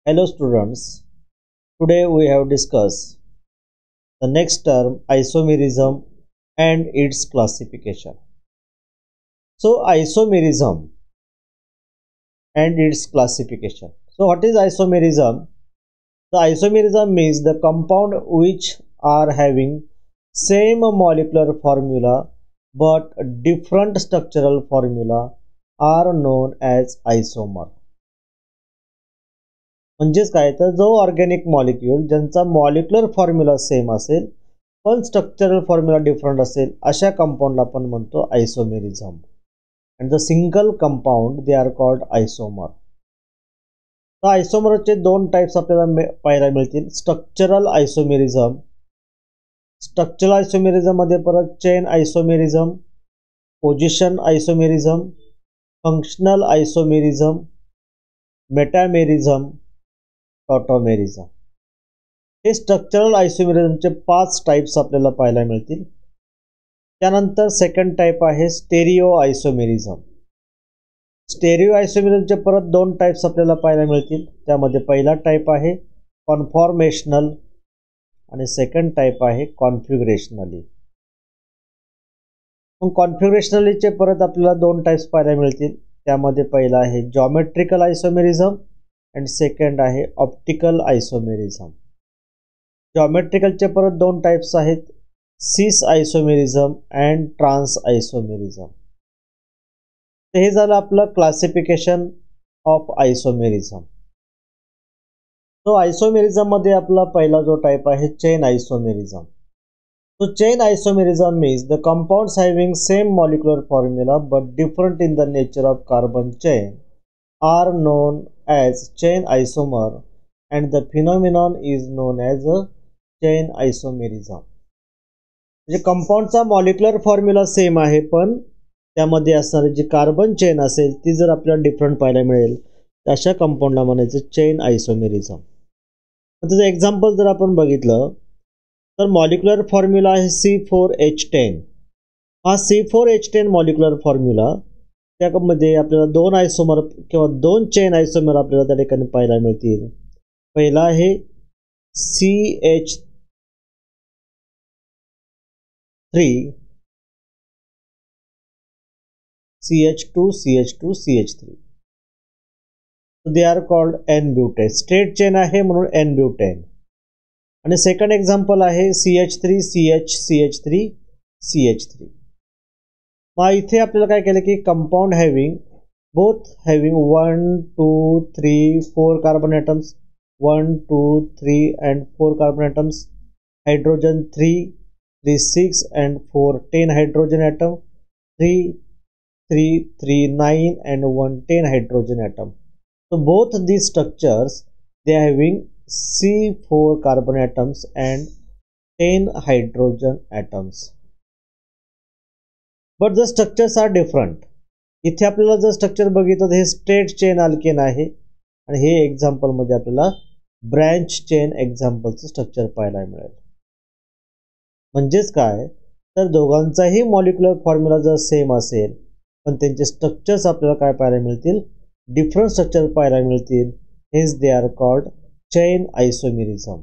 Hello students, today we have discussed the next term isomerism and its classification. So isomerism and its classification. So what is isomerism? The isomerism means the compound which are having same molecular formula but different structural formula are known as isomer. म्हणजेच काय तर जो organic molecule ज्यांचा molecular formula same असेल पण structural formula different असेल अशा कंपाऊंडला आपण म्हणतो isomerism. And the single compound they are called isomer. तर आयसोमरचे दोन टाइप्स आपल्याला पाहायला मिळतील. स्ट्रक्चरल आयसोमेरिझम, स्ट्रक्चरल आयसोमेरिझम मध्ये परत chain isomerism, position isomerism, functional isomerism, metamerism, tautomerism. हे स्ट्रक्चरल आयसोमेरिझमचे 5 टाइप्स आपल्याला पाहायला मिळतील. त्यानंतर सेकंड टाइप आहे स्टेरिओ आयसोमेरिझम. स्टेरिओ आयसोमेरिझमचे परत 2 टाइप्स आपल्याला पाहायला मिळतील. त्यामध्ये पहिला टाइप आहे कॉन्फॉर्मेशनल आणि सेकंड टाइप आहे कॉन्फिगरेशनली. मग कॉन्फिगरेशनलीचे परत आपल्याला 2 टाइप्स पाहायला मिळतील. त्यामध्ये पहिला आहे जॉमेट्रिकल आयसोमेरिझम अँड सेकंड आहे ऑप्टिकल आयसोमेरिझम. जॉमेट्रिकलचे परत 2 टाइप्स आहेत सिस आयसोमेरिझम अँड ट्रान्स आयसोमेरिझम. तर हे झालं आपलं क्लासिफिकेशन ऑफ आयसोमेरिझम. तो आयसोमेरिझम मध्ये आपला पहिला जो टाइप आहे chain isomerism. So chain isomerism means the compounds having same molecular formula but different in the nature of carbon chain are known as chain isomer and the phenomenon is known as a chain isomerism. म्हणजे कंपाऊंडचा molecular formula same आहे पण त्यामध्ये असणारी जी carbon chain असेल ती जर आपल्याला different पाहायला मिळेल अशा कंपाऊंडला म्हणायचं चेन आयसोमेरिझम. त्याचं एक्झाम्पल जर आपण बघितलं तर मॉलिक्युलर फॉर्म्युला आहे C4H10. हा C4H10 मॉलिक्युलर फॉर्म्युला त्यामध्ये आपल्याला 2 आयसोमर किंवा 2 चेन आयसोमर आपल्याला त्या ठिकाणी पाहायला मिळतील. पहिला आहे CH3 CH2 CH2 CH3. They are called N butane. Straight chain आहे म्हणून N-ब्यूटेन. आणि सेकंड एक्झाम्पल आहे CH3 CH CH3 CH3. मग इथे आपल्याला काय केलं की compound having both having 1 2 3 4 carbon atoms, 1 2 3 and 4 carbon atoms, hydrogen 3 3 6 and 4 10 hydrogen atom, 3 3 3 9 and 1 10 hydrogen atom. So both these structures they are having C4 carbon atoms and 10 hydrogen atoms. But the structures are different. इथे आपल्याला जर structure बघितलं तर हे straight chain alkane आहे आणि हे example मध्ये आपल्याला branch chain एक्झाम्पलचं structure पाहायला मिळेल. म्हणजेच काय तर दोघांचाही मॉलिक्युलर फॉर्म्युला जर सेम असेल पण त्यांचे स्ट्रक्चर्स आपल्याला काय पाहायला मिळतील डिफरंट स्ट्रक्चर पाहायला मिळतील. हेच they are called chain isomerism.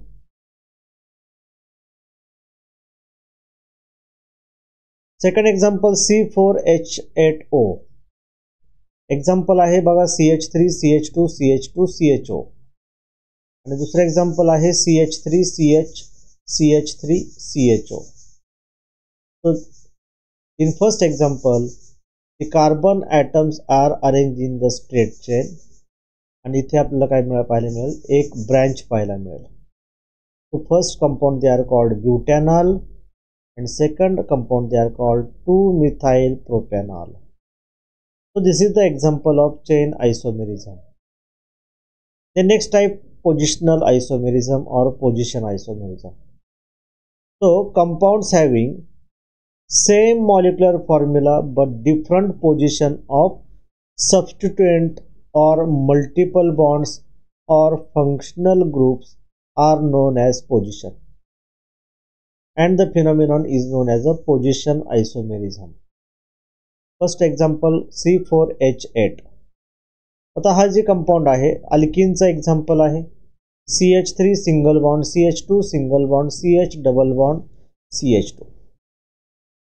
Second example C4H8O. Example आहे बघा CH3 CH2 CH2 CHO. आणि दुसरं एक्झाम्पल आहे CH3 CH CH3 CHO. So in first example the carbon atoms are arranged in the straight chain. आणि इथे आपल्याला काय पाहायला मिळेल एक ब्रँच पाहायला मिळेल. तो first compound they are called butanol and second compound they are called 2-methyl propanol. So this is the example of chain isomerism. The next type positional isomerism or position isomerism. So compounds having same molecular formula but different position of substituent or multiple bonds or functional groups are known as position and the phenomenon is known as a position isomerism. First example C4H8. आता हा जे compound आहे अल्किनचा example आहे CH3 single bond CH2 single bond CH double bond CH2.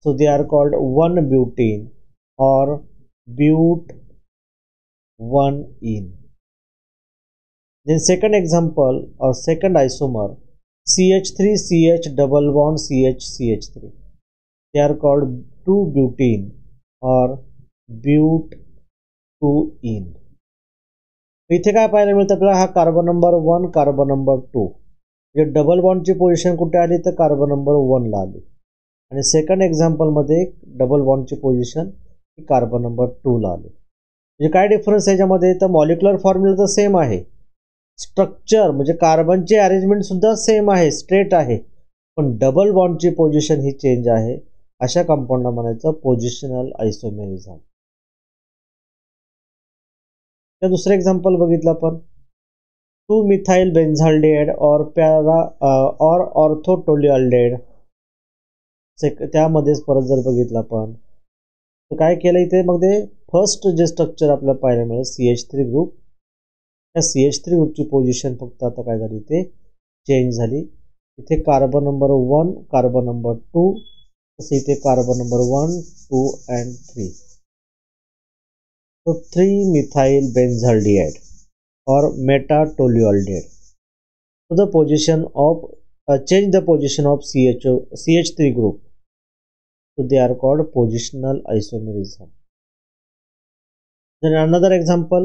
So they are called 1-butene or but1-ene. Then second example or second isomer CH3 CH double bond CH CH3. They are called 2-butene or but2-ene. इथे काय पाहायला मिळतं आपल्याला हा carbon number 1 carbon number 2 म्हणजे double बॉन्डची position कुठे आली तर कार्बन नंबर 1 ला आली आणि सेकंड एक्झाम्पल मध्ये डबल बॉन्डची पोझिशन ही कार्बन नंबर 2 ला आली. म्हणजे काय डिफरन्स याच्यामध्ये तर मॉलिक्युलर फॉर्म्युला तर सेम आहे, स्ट्रक्चर म्हणजे कार्बनची अरेंजमेंट सुद्धा सेम आहे, स्ट्रेट आहे, पण डबल बॉन्डची पोझिशन ही चेंज आहे. अशा कंपाऊंडला म्हणायचं पोझिशनल आयसोमेरिझम. दुसरं एक्झाम्पल बघितलं आपण 2-methyl benzaldehyde और और ऑर्थोटोलिऑल्डेड. त्यामध्येच परत जर बघितलं आपण तर काय केलं इथे मग ते फर्स्ट जे स्ट्रक्चर आपल्याला पाहायला मिळेल CH3 ग्रुप, त्या CH3 ग्रुपची पोझिशन फक्त आता काय झाली इथे चेंज झाली. इथे कार्बन नंबर 1 कार्बन नंबर 2 तसे इथे carbon number 1 2 and 3. So 3-methyl benzaldehyde or metatolualdehyde. So the position of change the position of CH3 group. So they are called positional isomerism. Then another example,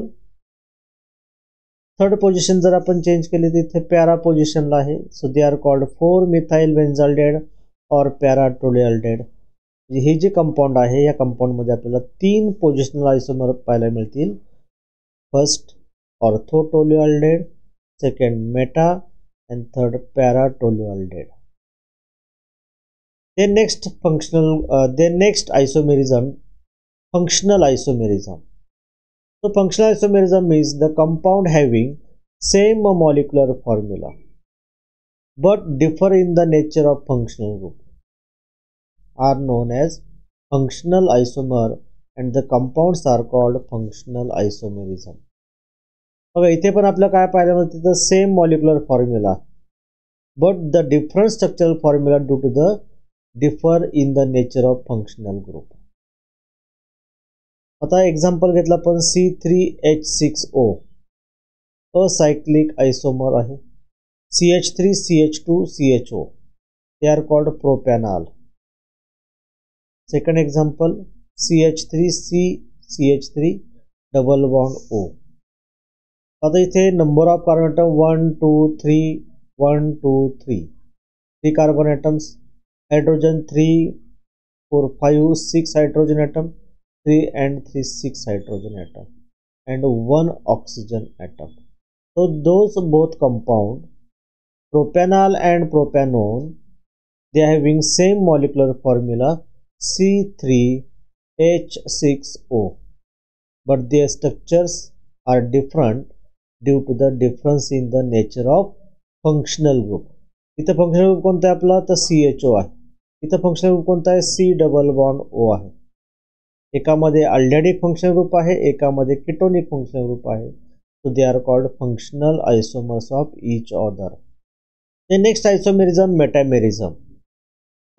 third position जर आपण change केली तर इथे para पोझिशनला आहे. So they are called 4-methyl benzaldehyde और पॅराटोलिऑल्डेड. हे जे compound आहे या कंपाऊंड मध्ये आपल्याला 3 पोझिशनल आयसोमर पाहायला मिळतील. First orthotolualdehyde, second meta and third paratolualdehyde. Then next isomerism, functional isomerism. So functional isomerism means the compound having same molecular formula but differ in the nature of functional group are known as functional isomer and the compounds are called functional isomerism. बघा इथे पण आपल्याला काय पाहायला मिळतं तर same molecular formula but the different structural formula due to the differ in the nature of functional group. आता example घेतलं आपण C3H6O असायक्लिक आयसोमर आहे. CH3 CH2 CHO they are called propanol. Second example CH3C CH3 double bond O. आता इथे number of carbon atom 1 2 3 1 2 3 3 carbon atoms, hydrogen 3 4 5 6 hydrogen atom 3 and 3 6 hydrogen atom and 1 oxygen atom. So those both compound propanol and propanone they are having same molecular formula C3H6O but their structures are different due to the difference in the nature of functional group. इथं functional group कोणता आहे आपला तर CHO आहे. इथं functional group कोणता आहे C double bond O आहे. एकामध्ये अल्डेडिक फंक्शनल ग्रुप आहे, एकामध्ये कीटोनिक फंक्शनल ग्रुप आहे. So they are called functional isomers of each other. The next isomerism, metamerism.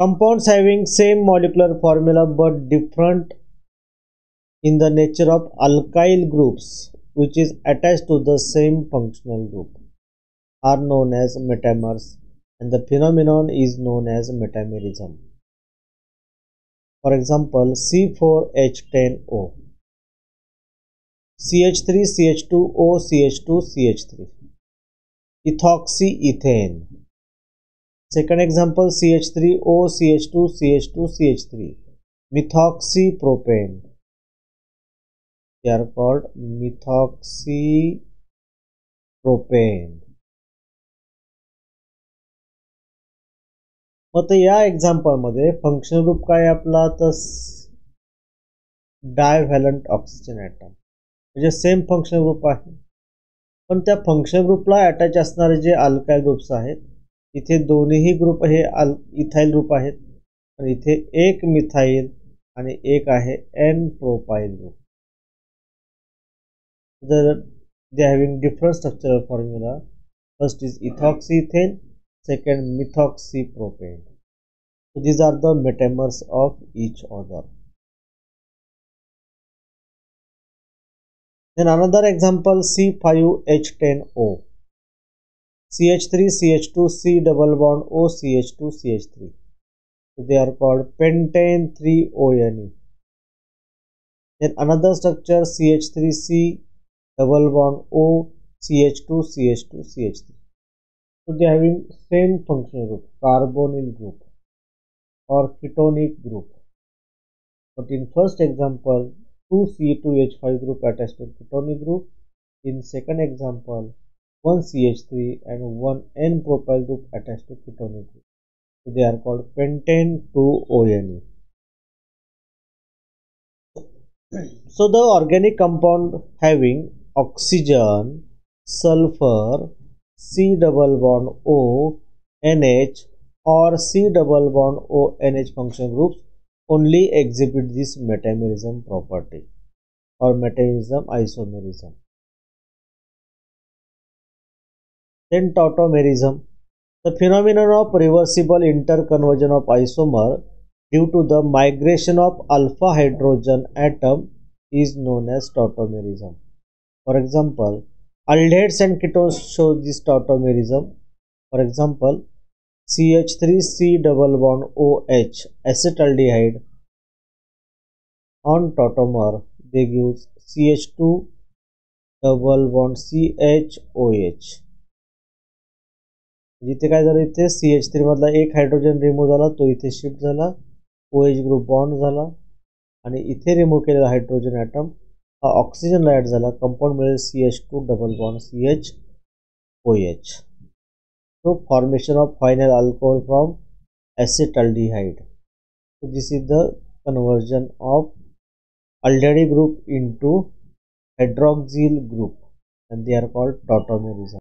Compounds having same molecular formula but different in the nature of alkyl groups which is attached to the same functional group are known as metamers and the phenomenon is known as metamerism. For example, C4H10O, CH3 CH2O CH2 CH3, ethoxyethane. Second example CH3O CH2 CH2 CH3, methoxypropane. They are called methoxypropane. मग या example मध्ये functional group काय आपला तर डायव्हॅलंट oxygen atom म्हणजे same functional group आहे, पण त्या functional ग्रुपला अटॅच असणारे जे अल्काइल ग्रुप्स आहेत इथे दोन्ही ग्रुप हे इथाइल ग्रुप आहेत, आणि इथे एक मिथाइल आणि एक आहे n propyl group. They are having different structural formula. First is ethoxyethane, second methoxypropane. So these are the metamers of each other. Then another example, C5H10O, CH3, CH2, C double bond O, CH2, CH3. So they are called pentane 3-ONE. Then another structure, CH3C double bond O, CH2, CH2, CH3. So they are having same functional group, carbonyl group or ketonic group. But in first example, 2C2H5 group attached to ketonic group. In second example, 1 CH3 and 1 N-propyl group attached to ketonic group. So they are called pentane 2-ONE. So the organic compound having oxygen, sulfur, C double bond O, NH or C double bond O, NH functional groups only exhibit this metamerism property or metamerism isomerism. Then tautomerism, the phenomenon of reversible interconversion of isomer due to the migration of alpha hydrogen atom is known as tautomerism. For example, aldehydes and ketones show this tautomerism. For example, CH3C double bond OH acetaldehyde on tautomer they give CH2 double bond CHOH. जिथे काय झालं, इथे CH3 मधला एक hydrogen remove झाला, तो इथे shift झाला, OH ग्रुप बॉन्ड झाला आणि इथे रिमूव्ह केलेला हायड्रोजन ॲटम हा ऑक्सिजनला ॲड झाला, कंपाऊंड मिळेल CH2 double bond CHOH. So formation of final alcohol from acetaldehyde. So this is the conversion of aldehyde group into hydroxyl group and they are called tautomerism.